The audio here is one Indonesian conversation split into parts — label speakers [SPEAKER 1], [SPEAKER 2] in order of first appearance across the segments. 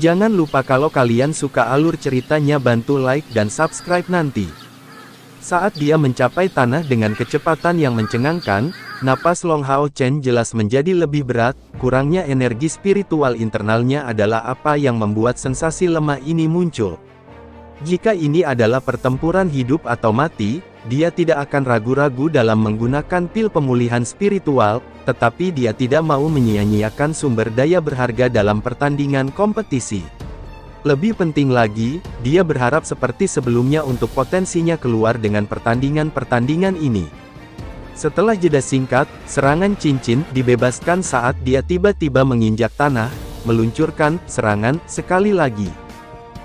[SPEAKER 1] Jangan lupa kalau kalian suka alur ceritanya bantu like dan subscribe nanti. Saat dia mencapai tanah dengan kecepatan yang mencengangkan, napas Long Hao Chen jelas menjadi lebih berat. Kurangnya energi spiritual internalnya adalah apa yang membuat sensasi lemah ini muncul. Jika ini adalah pertempuran hidup atau mati, dia tidak akan ragu-ragu dalam menggunakan pil pemulihan spiritual, tetapi dia tidak mau menyia-nyiakan sumber daya berharga dalam pertandingan kompetisi. Lebih penting lagi, dia berharap seperti sebelumnya untuk potensinya keluar dengan pertandingan-pertandingan ini. Setelah jeda singkat, serangan cincin dibebaskan saat dia tiba-tiba menginjak tanah, meluncurkan serangan sekali lagi.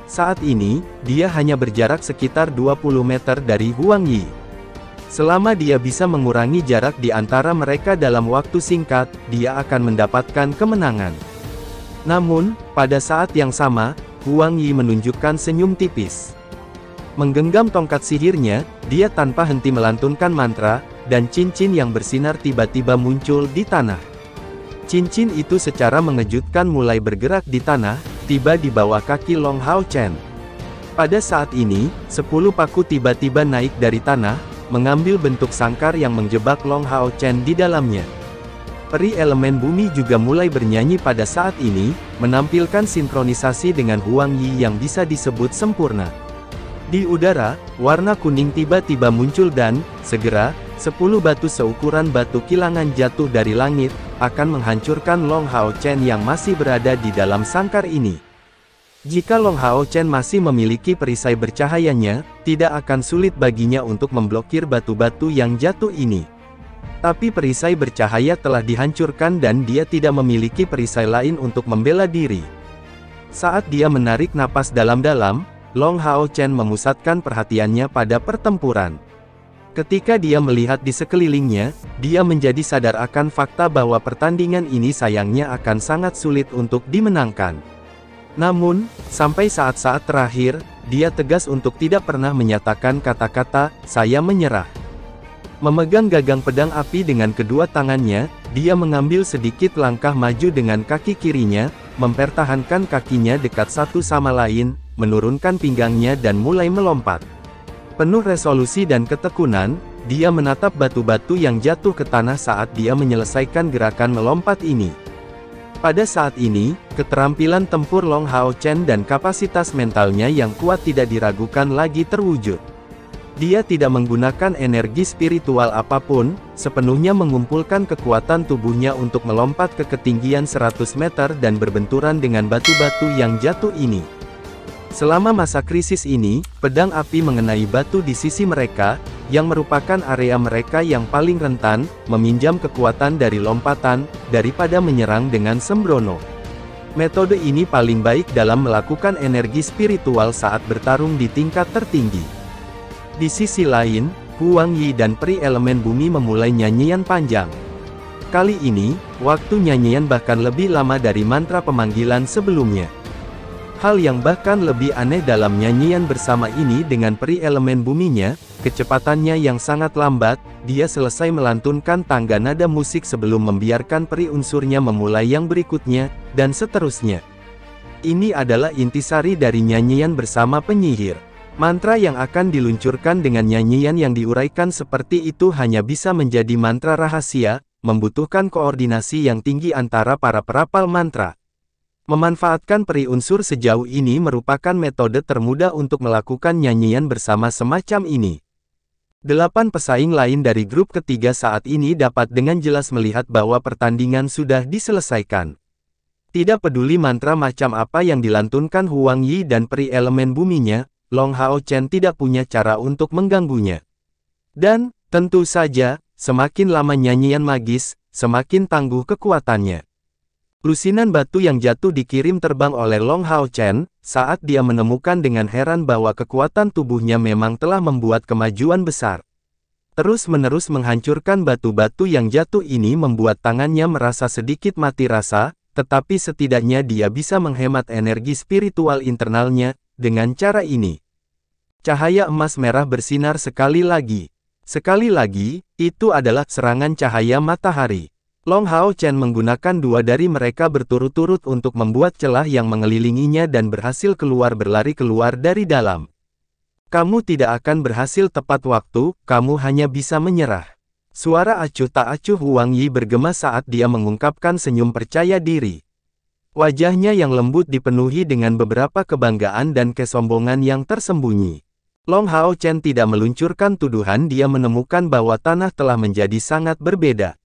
[SPEAKER 1] Saat ini, dia hanya berjarak sekitar 20 meter dari Huang Yi. Selama dia bisa mengurangi jarak di antara mereka dalam waktu singkat, dia akan mendapatkan kemenangan. Namun, pada saat yang sama, Huang Yi menunjukkan senyum tipis. Menggenggam tongkat sihirnya, dia tanpa henti melantunkan mantra, dan cincin yang bersinar tiba-tiba muncul di tanah. Cincin itu secara mengejutkan mulai bergerak di tanah, tiba di bawah kaki Long Hao Chen. Pada saat ini, 10 paku tiba-tiba naik dari tanah, mengambil bentuk sangkar yang menjebak Long Hao Chen di dalamnya. Peri elemen bumi juga mulai bernyanyi pada saat ini, menampilkan sinkronisasi dengan Huang Yi yang bisa disebut sempurna. Di udara, warna kuning tiba-tiba muncul dan, segera, 10 batu seukuran batu kilangan jatuh dari langit, akan menghancurkan Long Hao Chen yang masih berada di dalam sangkar ini. Jika Long Hao Chen masih memiliki perisai bercahayanya, tidak akan sulit baginya untuk memblokir batu-batu yang jatuh ini. Tapi perisai bercahaya telah dihancurkan dan dia tidak memiliki perisai lain untuk membela diri. Saat dia menarik napas dalam-dalam, Long Hao Chen memusatkan perhatiannya pada pertempuran. Ketika dia melihat di sekelilingnya, dia menjadi sadar akan fakta bahwa pertandingan ini sayangnya akan sangat sulit untuk dimenangkan. Namun, sampai saat-saat terakhir, dia tegas untuk tidak pernah menyatakan kata-kata, "Saya menyerah." Memegang gagang pedang api dengan kedua tangannya, dia mengambil sedikit langkah maju dengan kaki kirinya, mempertahankan kakinya dekat satu sama lain, menurunkan pinggangnya dan mulai melompat. Penuh resolusi dan ketekunan, dia menatap batu-batu yang jatuh ke tanah saat dia menyelesaikan gerakan melompat ini. Pada saat ini, keterampilan tempur Long Hao Chen dan kapasitas mentalnya yang kuat tidak diragukan lagi terwujud. Dia tidak menggunakan energi spiritual apapun, sepenuhnya mengumpulkan kekuatan tubuhnya untuk melompat ke ketinggian 100 meter dan berbenturan dengan batu-batu yang jatuh ini. Selama masa krisis ini, pedang api mengenai batu di sisi mereka, yang merupakan area mereka yang paling rentan, meminjam kekuatan dari lompatan, daripada menyerang dengan sembrono. Metode ini paling baik dalam melakukan energi spiritual saat bertarung di tingkat tertinggi. Di sisi lain, Huang Yi dan peri elemen bumi memulai nyanyian panjang. Kali ini, waktu nyanyian bahkan lebih lama dari mantra pemanggilan sebelumnya. Hal yang bahkan lebih aneh dalam nyanyian bersama ini dengan peri elemen buminya, kecepatannya yang sangat lambat, dia selesai melantunkan tangga nada musik sebelum membiarkan peri unsurnya memulai yang berikutnya, dan seterusnya. Ini adalah intisari dari nyanyian bersama penyihir. Mantra yang akan diluncurkan dengan nyanyian yang diuraikan seperti itu hanya bisa menjadi mantra rahasia, membutuhkan koordinasi yang tinggi antara para perapal mantra. Memanfaatkan peri unsur sejauh ini merupakan metode termudah untuk melakukan nyanyian bersama semacam ini. 8 pesaing lain dari grup ketiga saat ini dapat dengan jelas melihat bahwa pertandingan sudah diselesaikan. Tidak peduli mantra macam apa yang dilantunkan Huang Yi dan peri elemen buminya, Long Hao Chen tidak punya cara untuk mengganggunya. Dan, tentu saja, semakin lama nyanyian magis, semakin tangguh kekuatannya. Lusinan batu yang jatuh dikirim terbang oleh Long Hao Chen, saat dia menemukan dengan heran bahwa kekuatan tubuhnya memang telah membuat kemajuan besar. Terus-menerus menghancurkan batu-batu yang jatuh ini membuat tangannya merasa sedikit mati rasa, tetapi setidaknya dia bisa menghemat energi spiritual internalnya, dengan cara ini. Cahaya emas merah bersinar sekali lagi. Sekali lagi, itu adalah serangan cahaya matahari. Long Hao Chen menggunakan dua dari mereka berturut-turut untuk membuat celah yang mengelilinginya dan berhasil berlari keluar dari dalam. Kamu tidak akan berhasil tepat waktu, kamu hanya bisa menyerah. Suara acuh tak acuh Huang Yi bergema saat dia mengungkapkan senyum percaya diri. Wajahnya yang lembut dipenuhi dengan beberapa kebanggaan dan kesombongan yang tersembunyi. Long Hao Chen tidak meluncurkan tuduhan, dia menemukan bahwa tanah telah menjadi sangat berbeda.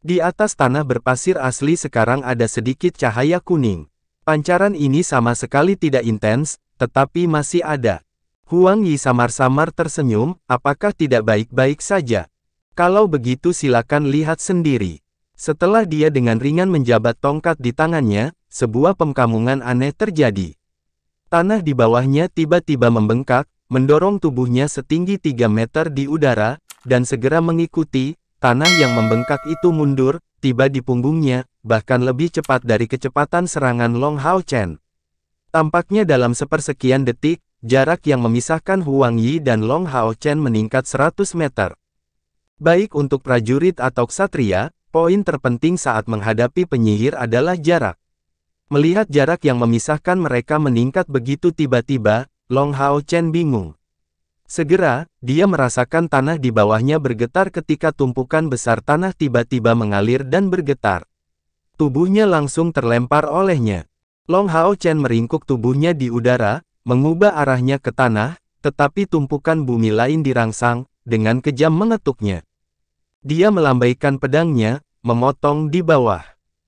[SPEAKER 1] Di atas tanah berpasir asli sekarang ada sedikit cahaya kuning. Pancaran ini sama sekali tidak intens, tetapi masih ada. Huang Yi samar-samar tersenyum, apakah tidak baik-baik saja? Kalau begitu silakan lihat sendiri. Setelah dia dengan ringan menjabat tongkat di tangannya, sebuah pemkamungan aneh terjadi. Tanah di bawahnya tiba-tiba membengkak, mendorong tubuhnya setinggi 3 meter di udara, dan segera mengikuti. Tanah yang membengkak itu mundur, tiba di punggungnya, bahkan lebih cepat dari kecepatan serangan Long Hao Chen. Tampaknya dalam sepersekian detik, jarak yang memisahkan Huang Yi dan Long Hao Chen meningkat 100 meter. Baik untuk prajurit atau ksatria, poin terpenting saat menghadapi penyihir adalah jarak. Melihat jarak yang memisahkan mereka meningkat begitu tiba-tiba, Long Hao Chen bingung. Segera, dia merasakan tanah di bawahnya bergetar ketika tumpukan besar tanah tiba-tiba mengalir dan bergetar. Tubuhnya langsung terlempar olehnya. Long Hao Chen meringkuk tubuhnya di udara, mengubah arahnya ke tanah, tetapi tumpukan bumi lain dirangsang, dengan kejam mengetuknya. Dia melambaikan pedangnya, memotong di bawah.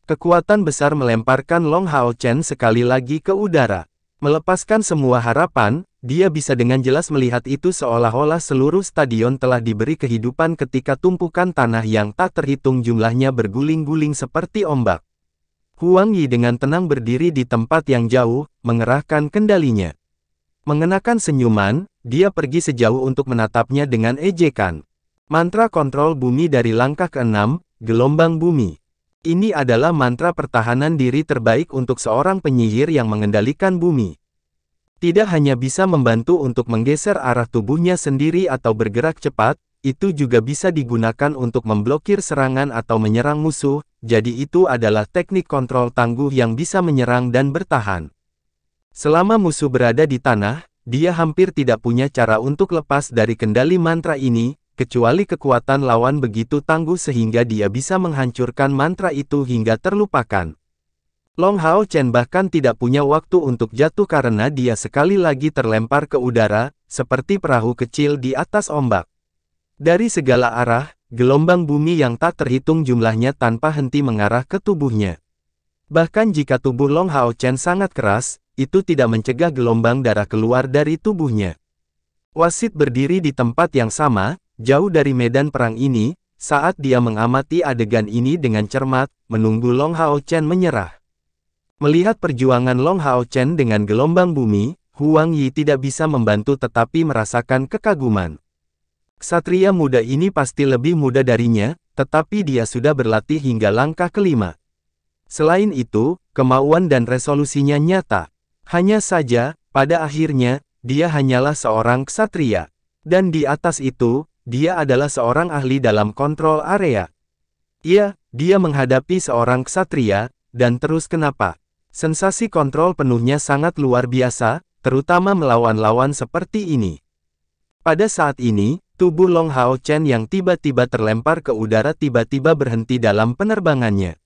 [SPEAKER 1] Kekuatan besar melemparkan Long Hao Chen sekali lagi ke udara. Melepaskan semua harapan, dia bisa dengan jelas melihat itu seolah-olah seluruh stadion telah diberi kehidupan ketika tumpukan tanah yang tak terhitung jumlahnya berguling-guling seperti ombak. Huang Yi dengan tenang berdiri di tempat yang jauh, mengerahkan kendalinya. Mengenakan senyuman, dia pergi sejauh untuk menatapnya dengan ejekan. Mantra kontrol bumi dari langkah ke-6, gelombang bumi. Ini adalah mantra pertahanan diri terbaik untuk seorang penyihir yang mengendalikan bumi. Tidak hanya bisa membantu untuk menggeser arah tubuhnya sendiri atau bergerak cepat, itu juga bisa digunakan untuk memblokir serangan atau menyerang musuh, jadi itu adalah teknik kontrol tangguh yang bisa menyerang dan bertahan. Selama musuh berada di tanah, dia hampir tidak punya cara untuk lepas dari kendali mantra ini, kecuali kekuatan lawan begitu tangguh sehingga dia bisa menghancurkan mantra itu hingga terlupakan. Long Hao Chen bahkan tidak punya waktu untuk jatuh karena dia sekali lagi terlempar ke udara, seperti perahu kecil di atas ombak. Dari segala arah, gelombang bumi yang tak terhitung jumlahnya tanpa henti mengarah ke tubuhnya. Bahkan jika tubuh Long Hao Chen sangat keras, itu tidak mencegah gelombang darah keluar dari tubuhnya. Wasit berdiri di tempat yang sama, jauh dari medan perang ini, saat dia mengamati adegan ini dengan cermat, menunggu Long Hao Chen menyerah. Melihat perjuangan Long Hao Chen dengan gelombang bumi, Huang Yi tidak bisa membantu tetapi merasakan kekaguman. Ksatria muda ini pasti lebih muda darinya, tetapi dia sudah berlatih hingga langkah ke-5. Selain itu, kemauan dan resolusinya nyata. Hanya saja, pada akhirnya, dia hanyalah seorang ksatria. Dan di atas itu, dia adalah seorang ahli dalam kontrol area. Dia menghadapi seorang ksatria, dan terus kenapa? Sensasi kontrol penuhnya sangat luar biasa, terutama melawan lawan seperti ini. Pada saat ini, tubuh Long Hao Chen yang tiba-tiba terlempar ke udara tiba-tiba berhenti dalam penerbangannya.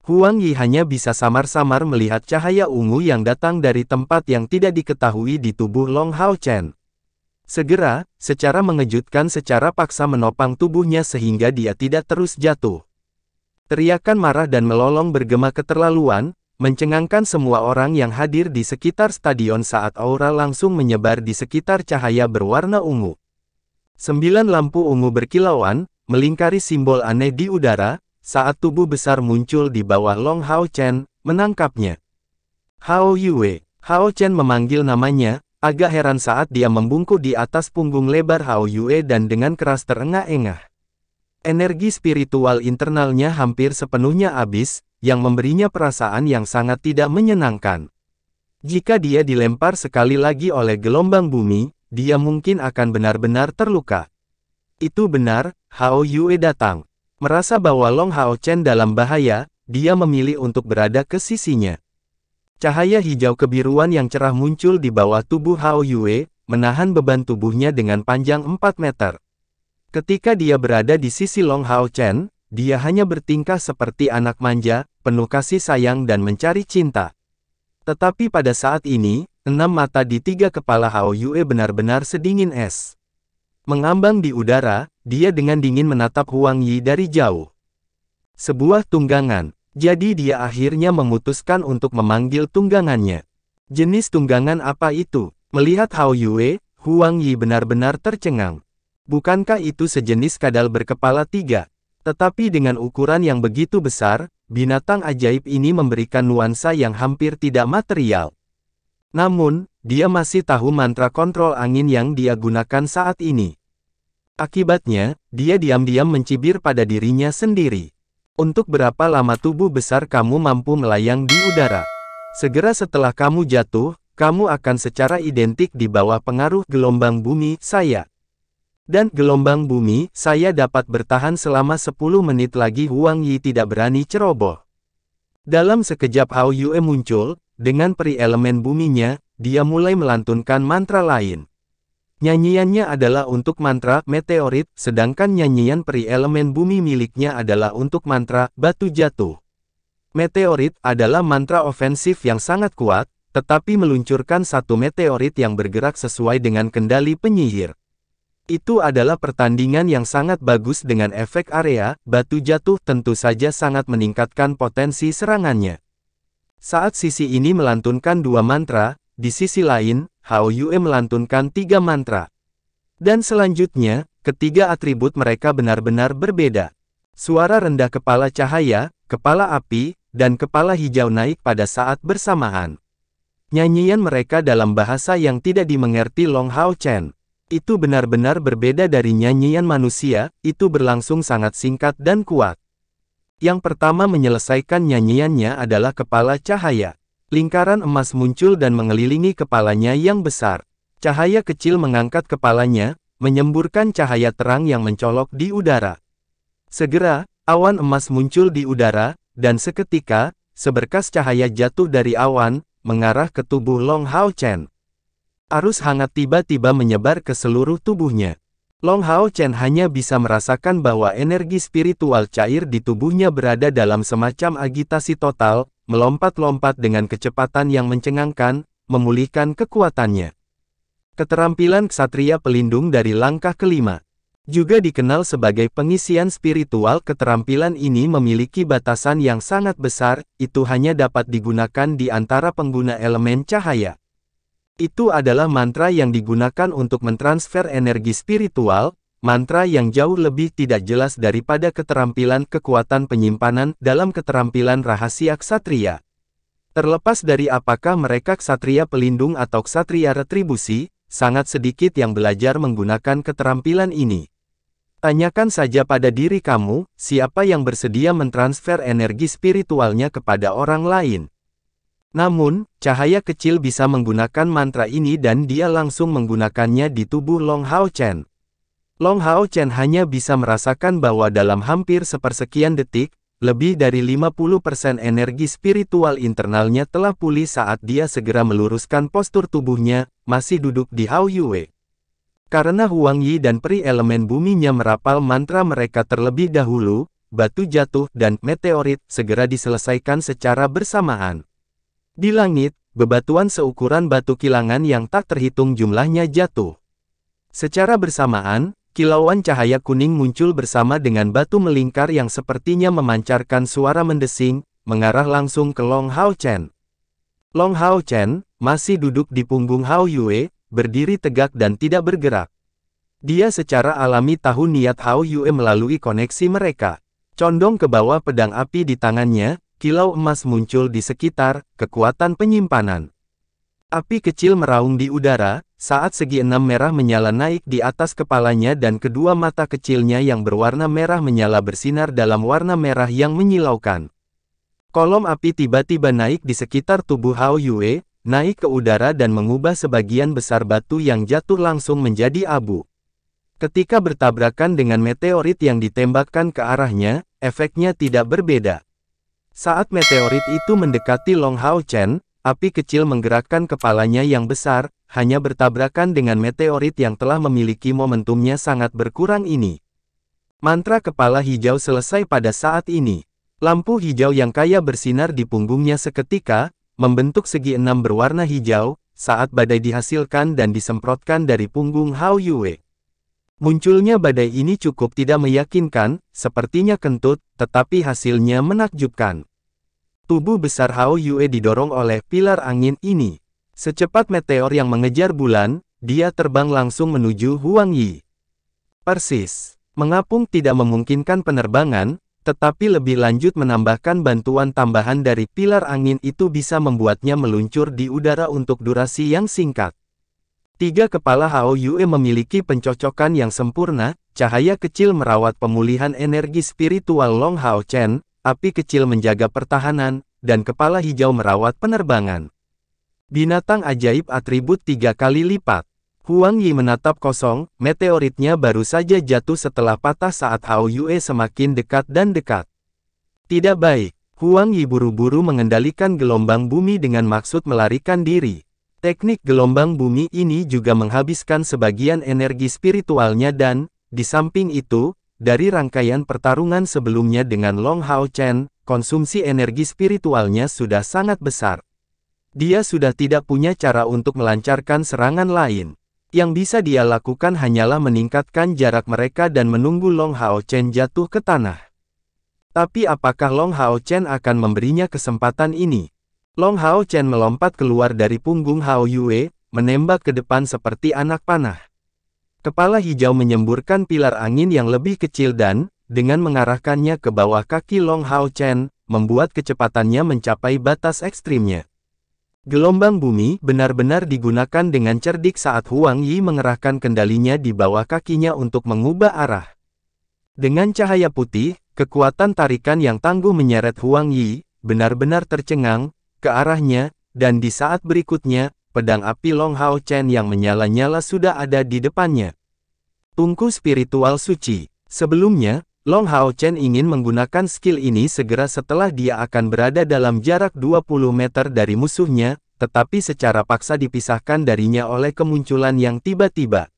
[SPEAKER 1] Huang Yi hanya bisa samar-samar melihat cahaya ungu yang datang dari tempat yang tidak diketahui di tubuh Long Hao Chen. Segera, secara mengejutkan secara paksa menopang tubuhnya sehingga dia tidak terus jatuh. Teriakan marah dan melolong bergema keterlaluan, mencengangkan semua orang yang hadir di sekitar stadion saat aura langsung menyebar di sekitar cahaya berwarna ungu. 9 lampu ungu berkilauan, melingkari simbol aneh di udara, saat tubuh besar muncul di bawah Long Hao Chen, menangkapnya. Hao Yue. Hao Chen memanggil namanya, agak heran saat dia membungkuk di atas punggung lebar Hao Yue dan dengan keras terengah-engah. Energi spiritual internalnya hampir sepenuhnya habis, yang memberinya perasaan yang sangat tidak menyenangkan. Jika dia dilempar sekali lagi oleh gelombang bumi, dia mungkin akan benar-benar terluka. Itu benar, Hao Yue datang. Merasa bahwa Long Hao Chen dalam bahaya, dia memilih untuk berada ke sisinya. Cahaya hijau kebiruan yang cerah muncul di bawah tubuh Hao Yue, menahan beban tubuhnya dengan panjang 4 meter. Ketika dia berada di sisi Long Hao Chen, dia hanya bertingkah seperti anak manja, penuh kasih sayang dan mencari cinta. Tetapi pada saat ini, 6 mata di 3 kepala Hao Yue benar-benar sedingin es. Mengambang di udara, dia dengan dingin menatap Huang Yi dari jauh. Sebuah tunggangan. Jadi dia akhirnya memutuskan untuk memanggil tunggangannya. Jenis tunggangan apa itu? Melihat Hao Yue, Huang Yi benar-benar tercengang. Bukankah itu sejenis kadal berkepala 3? Tetapi dengan ukuran yang begitu besar, binatang ajaib ini memberikan nuansa yang hampir tidak material. Namun, dia masih tahu mantra kontrol angin yang dia gunakan saat ini. Akibatnya, dia diam-diam mencibir pada dirinya sendiri. Untuk berapa lama tubuh besar kamu mampu melayang di udara? Segera setelah kamu jatuh, kamu akan secara identik di bawah pengaruh gelombang bumi saya. Dan gelombang bumi, saya dapat bertahan selama 10 menit lagi. Huang Yi tidak berani ceroboh. Dalam sekejap Hao Yue muncul, dengan peri elemen buminya, dia mulai melantunkan mantra lain. Nyanyiannya adalah untuk mantra meteorit, sedangkan nyanyian peri elemen bumi miliknya adalah untuk mantra batu jatuh. Meteorit adalah mantra ofensif yang sangat kuat, tetapi meluncurkan satu meteorit yang bergerak sesuai dengan kendali penyihir. Itu adalah pertandingan yang sangat bagus dengan efek area, batu jatuh tentu saja sangat meningkatkan potensi serangannya. Saat sisi ini melantunkan 2 mantra, di sisi lain, Hao Yue melantunkan 3 mantra. Dan selanjutnya, ketiga atribut mereka benar-benar berbeda. Suara rendah kepala cahaya, kepala api, dan kepala hijau naik pada saat bersamaan. Nyanyian mereka dalam bahasa yang tidak dimengerti Long Hao Chen. Itu benar-benar berbeda dari nyanyian manusia, itu berlangsung sangat singkat dan kuat. Yang pertama menyelesaikan nyanyiannya adalah kepala cahaya. Lingkaran emas muncul dan mengelilingi kepalanya yang besar. Cahaya kecil mengangkat kepalanya, menyemburkan cahaya terang yang mencolok di udara. Segera, awan emas muncul di udara, dan seketika, seberkas cahaya jatuh dari awan, mengarah ke tubuh Long Hao Chen. Arus hangat tiba-tiba menyebar ke seluruh tubuhnya. Long Hao Chen hanya bisa merasakan bahwa energi spiritual cair di tubuhnya berada dalam semacam agitasi total, melompat-lompat dengan kecepatan yang mencengangkan, memulihkan kekuatannya. Keterampilan ksatria pelindung dari langkah kelima. Juga dikenal sebagai pengisian spiritual, keterampilan ini memiliki batasan yang sangat besar, itu hanya dapat digunakan di antara pengguna elemen cahaya. Itu adalah mantra yang digunakan untuk mentransfer energi spiritual, mantra yang jauh lebih tidak jelas daripada keterampilan kekuatan penyimpanan dalam keterampilan rahasia ksatria. Terlepas dari apakah mereka ksatria pelindung atau ksatria retribusi, sangat sedikit yang belajar menggunakan keterampilan ini. Tanyakan saja pada diri kamu, siapa yang bersedia mentransfer energi spiritualnya kepada orang lain. Namun, cahaya kecil bisa menggunakan mantra ini dan dia langsung menggunakannya di tubuh Long Hao Chen. Long Hao Chen hanya bisa merasakan bahwa dalam hampir sepersekian detik, lebih dari 50% energi spiritual internalnya telah pulih saat dia segera meluruskan postur tubuhnya, masih duduk di Hao Yue. Karena Huang Yi dan peri elemen buminya merapal mantra mereka terlebih dahulu, batu jatuh dan meteorit segera diselesaikan secara bersamaan. Di langit, bebatuan seukuran batu kilangan yang tak terhitung jumlahnya jatuh. Secara bersamaan, kilauan cahaya kuning muncul bersama dengan batu melingkar yang sepertinya memancarkan suara mendesing, mengarah langsung ke Long Hao Chen. Long Hao Chen masih duduk di punggung Hao Yue, berdiri tegak dan tidak bergerak. Dia secara alami tahu niat Hao Yue melalui koneksi mereka. Condong ke bawah pedang api di tangannya, kilau emas muncul di sekitar, kekuatan penyimpanan. Api kecil meraung di udara, saat segi enam merah menyala naik di atas kepalanya dan kedua mata kecilnya yang berwarna merah menyala bersinar dalam warna merah yang menyilaukan. Kolom api tiba-tiba naik di sekitar tubuh Hao Yue, naik ke udara dan mengubah sebagian besar batu yang jatuh langsung menjadi abu. Ketika bertabrakan dengan meteorit yang ditembakkan ke arahnya, efeknya tidak berbeda. Saat meteorit itu mendekati Long Hao Chen, api kecil menggerakkan kepalanya yang besar, hanya bertabrakan dengan meteorit yang telah memiliki momentumnya sangat berkurang ini. Mantra kepala hijau selesai pada saat ini. Lampu hijau yang kaya bersinar di punggungnya seketika, membentuk segi enam berwarna hijau, saat badai dihasilkan dan disemprotkan dari punggung Hao Yue. Munculnya badai ini cukup tidak meyakinkan, sepertinya kentut, tetapi hasilnya menakjubkan. Tubuh besar Hao Yue didorong oleh pilar angin ini. Secepat meteor yang mengejar bulan, dia terbang langsung menuju Huang Yi. Persis, mengapung tidak memungkinkan penerbangan, tetapi lebih lanjut menambahkan bantuan tambahan dari pilar angin itu bisa membuatnya meluncur di udara untuk durasi yang singkat. Tiga kepala Hao Yue memiliki pencocokan yang sempurna, cahaya kecil merawat pemulihan energi spiritual Long Hao Chen, api kecil menjaga pertahanan, dan kepala hijau merawat penerbangan. Binatang ajaib atribut 3 kali lipat. Huang Yi menatap kosong, meteoritnya baru saja jatuh setelah patah saat Hao Yue semakin dekat dan dekat. Tidak baik, Huang Yi buru-buru mengendalikan gelombang bumi dengan maksud melarikan diri. Teknik gelombang bumi ini juga menghabiskan sebagian energi spiritualnya dan, di samping itu, dari rangkaian pertarungan sebelumnya dengan Long Hao Chen, konsumsi energi spiritualnya sudah sangat besar. Dia sudah tidak punya cara untuk melancarkan serangan lain. Yang bisa dia lakukan hanyalah meningkatkan jarak mereka dan menunggu Long Hao Chen jatuh ke tanah. Tapi apakah Long Hao Chen akan memberinya kesempatan ini? Long Hao Chen melompat keluar dari punggung Hao Yue, menembak ke depan seperti anak panah. Kepala hijau menyemburkan pilar angin yang lebih kecil dan, dengan mengarahkannya ke bawah kaki Long Hao Chen, membuat kecepatannya mencapai batas ekstrimnya. Gelombang bumi benar-benar digunakan dengan cerdik saat Huang Yi mengerahkan kendalinya di bawah kakinya untuk mengubah arah. Dengan cahaya putih, kekuatan tarikan yang tangguh menyeret Huang Yi, benar-benar tercengang, ke arahnya, dan di saat berikutnya, pedang api Long Hao Chen yang menyala-nyala sudah ada di depannya. Tungku spiritual suci. Sebelumnya, Long Hao Chen ingin menggunakan skill ini segera setelah dia akan berada dalam jarak 20 meter dari musuhnya, tetapi secara paksa dipisahkan darinya oleh kemunculan yang tiba-tiba.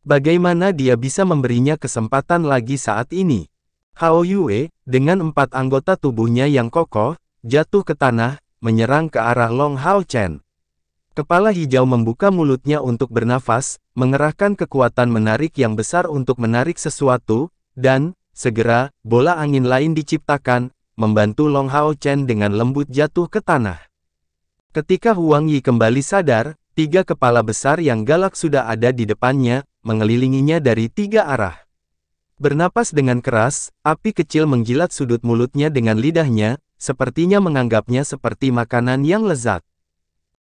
[SPEAKER 1] Bagaimana dia bisa memberinya kesempatan lagi saat ini? Hao Yue, dengan 4 anggota tubuhnya yang kokoh, jatuh ke tanah, menyerang ke arah Long Hao Chen. Kepala hijau membuka mulutnya untuk bernafas, mengerahkan kekuatan menarik yang besar untuk menarik sesuatu, dan, segera, bola angin lain diciptakan, membantu Long Hao Chen dengan lembut jatuh ke tanah. Ketika Huang Yi kembali sadar, 3 kepala besar yang galak sudah ada di depannya, mengelilinginya dari 3 arah. Bernapas dengan keras, api kecil menjilat sudut mulutnya dengan lidahnya, sepertinya menganggapnya seperti makanan yang lezat.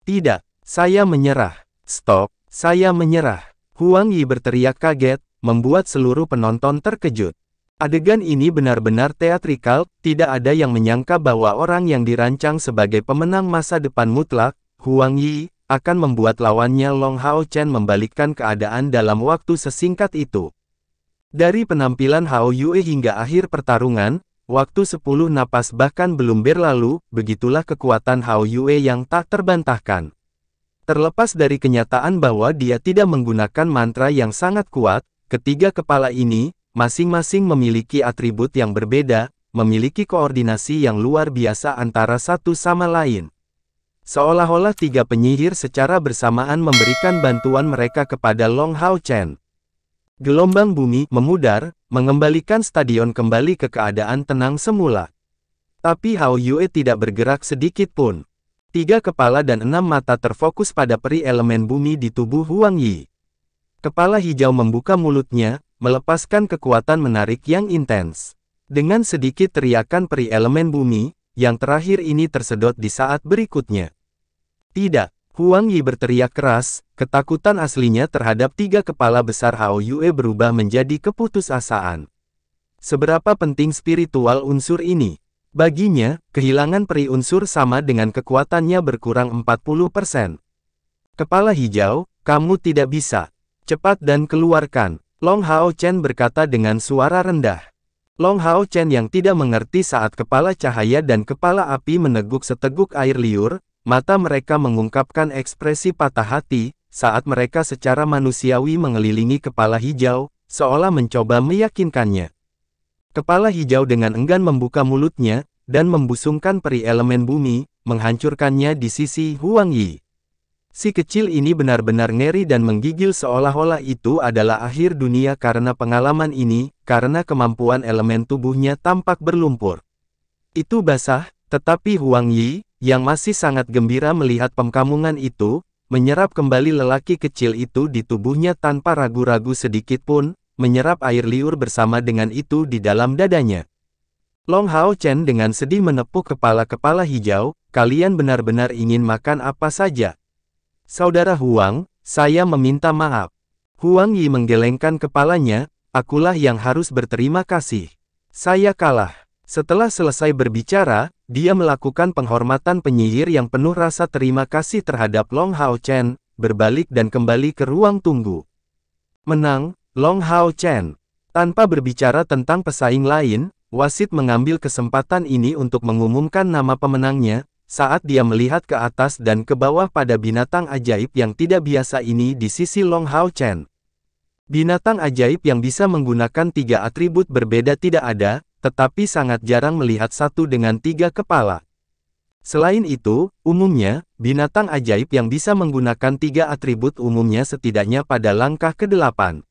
[SPEAKER 1] Tidak, saya menyerah. Stop, saya menyerah. Huang Yi berteriak kaget, membuat seluruh penonton terkejut. Adegan ini benar-benar teatrikal, tidak ada yang menyangka bahwa orang yang dirancang sebagai pemenang masa depan mutlak, Huang Yi, akan membuat lawannya Long Hao Chen membalikkan keadaan dalam waktu sesingkat itu. Dari penampilan Hao Yue hingga akhir pertarungan, waktu 10 napas bahkan belum berlalu, begitulah kekuatan Hao Yue yang tak terbantahkan. Terlepas dari kenyataan bahwa dia tidak menggunakan mantra yang sangat kuat, ketiga kepala ini, masing-masing memiliki atribut yang berbeda, memiliki koordinasi yang luar biasa antara satu sama lain. Seolah-olah 3 penyihir secara bersamaan memberikan bantuan mereka kepada Long Hao Chen. Gelombang bumi memudar, mengembalikan stadion kembali ke keadaan tenang semula. Tapi Hao Yue tidak bergerak sedikit pun. 3 kepala dan 6 mata terfokus pada peri elemen bumi di tubuh Huang Yi. Kepala hijau membuka mulutnya, melepaskan kekuatan menarik yang intens. Dengan sedikit teriakan peri elemen bumi, yang terakhir ini tersedot di saat berikutnya. Tidak, Huang Yi berteriak keras, ketakutan aslinya terhadap 3 kepala besar Hao Yue berubah menjadi keputusasaan. Seberapa penting spiritual unsur ini? Baginya, kehilangan peri unsur sama dengan kekuatannya berkurang 40%. Kepala hijau, kamu tidak bisa. Cepat dan keluarkan. Long Hao Chen berkata dengan suara rendah. Long Hao Chen yang tidak mengerti saat kepala cahaya dan kepala api meneguk seteguk air liur, mata mereka mengungkapkan ekspresi patah hati, saat mereka secara manusiawi mengelilingi kepala hijau, seolah mencoba meyakinkannya. Kepala hijau dengan enggan membuka mulutnya, dan membusungkan peri elemen bumi, menghancurkannya di sisi Huang Yi. Si kecil ini benar-benar ngeri dan menggigil seolah-olah itu adalah akhir dunia karena pengalaman ini, karena kemampuan elemen tubuhnya tampak berlumpur. Itu basah, tetapi Huang Yi, yang masih sangat gembira melihat pemkamungan itu, menyerap kembali lelaki kecil itu di tubuhnya tanpa ragu-ragu sedikit pun, menyerap air liur bersama dengan itu di dalam dadanya. Long Hao Chen dengan sedih menepuk kepala-kepala hijau, kalian benar-benar ingin makan apa saja. Saudara Huang, saya meminta maaf. Huang Yi menggelengkan kepalanya, akulah yang harus berterima kasih. Saya kalah. Setelah selesai berbicara, dia melakukan penghormatan penyihir yang penuh rasa terima kasih terhadap Long Hao Chen, berbalik dan kembali ke ruang tunggu. Menang, Long Hao Chen. Tanpa berbicara tentang pesaing lain, wasit mengambil kesempatan ini untuk mengumumkan nama pemenangnya, saat dia melihat ke atas dan ke bawah pada binatang ajaib yang tidak biasa ini di sisi Long Hao Chen. Binatang ajaib yang bisa menggunakan 3 atribut berbeda tidak ada, tetapi sangat jarang melihat satu dengan 3 kepala. Selain itu, umumnya, binatang ajaib yang bisa menggunakan 3 atribut umumnya setidaknya pada langkah ke-8.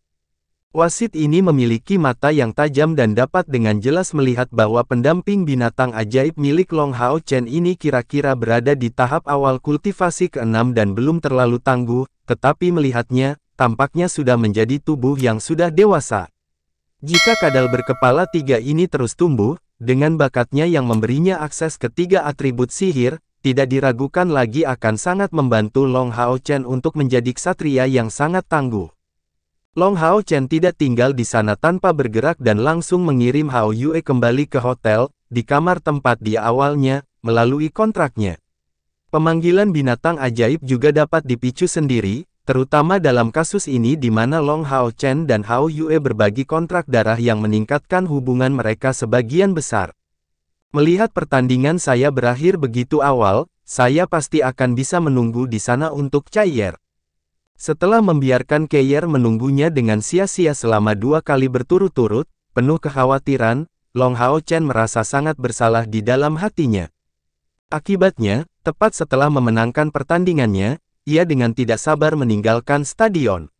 [SPEAKER 1] Wasit ini memiliki mata yang tajam dan dapat dengan jelas melihat bahwa pendamping binatang ajaib milik Long Hao Chen ini kira-kira berada di tahap awal kultivasi ke-6 dan belum terlalu tangguh, tetapi melihatnya, tampaknya sudah menjadi tubuh yang sudah dewasa. Jika kadal berkepala 3 ini terus tumbuh, dengan bakatnya yang memberinya akses ke 3 atribut sihir, tidak diragukan lagi akan sangat membantu Long Hao Chen untuk menjadi ksatria yang sangat tangguh. Long Hao Chen tidak tinggal di sana tanpa bergerak dan langsung mengirim Hao Yue kembali ke hotel, di kamar tempat dia awalnya, melalui kontraknya. Pemanggilan binatang ajaib juga dapat dipicu sendiri, terutama dalam kasus ini di mana Long Hao Chen dan Hao Yue berbagi kontrak darah yang meningkatkan hubungan mereka sebagian besar. Melihat pertandingan saya berakhir begitu awal, saya pasti akan bisa menunggu di sana untuk Caiyer. Setelah membiarkan Caiyer menunggunya dengan sia-sia selama 2 kali berturut-turut, penuh kekhawatiran, Long Hao Chen merasa sangat bersalah di dalam hatinya. Akibatnya, tepat setelah memenangkan pertandingannya, ia dengan tidak sabar meninggalkan stadion.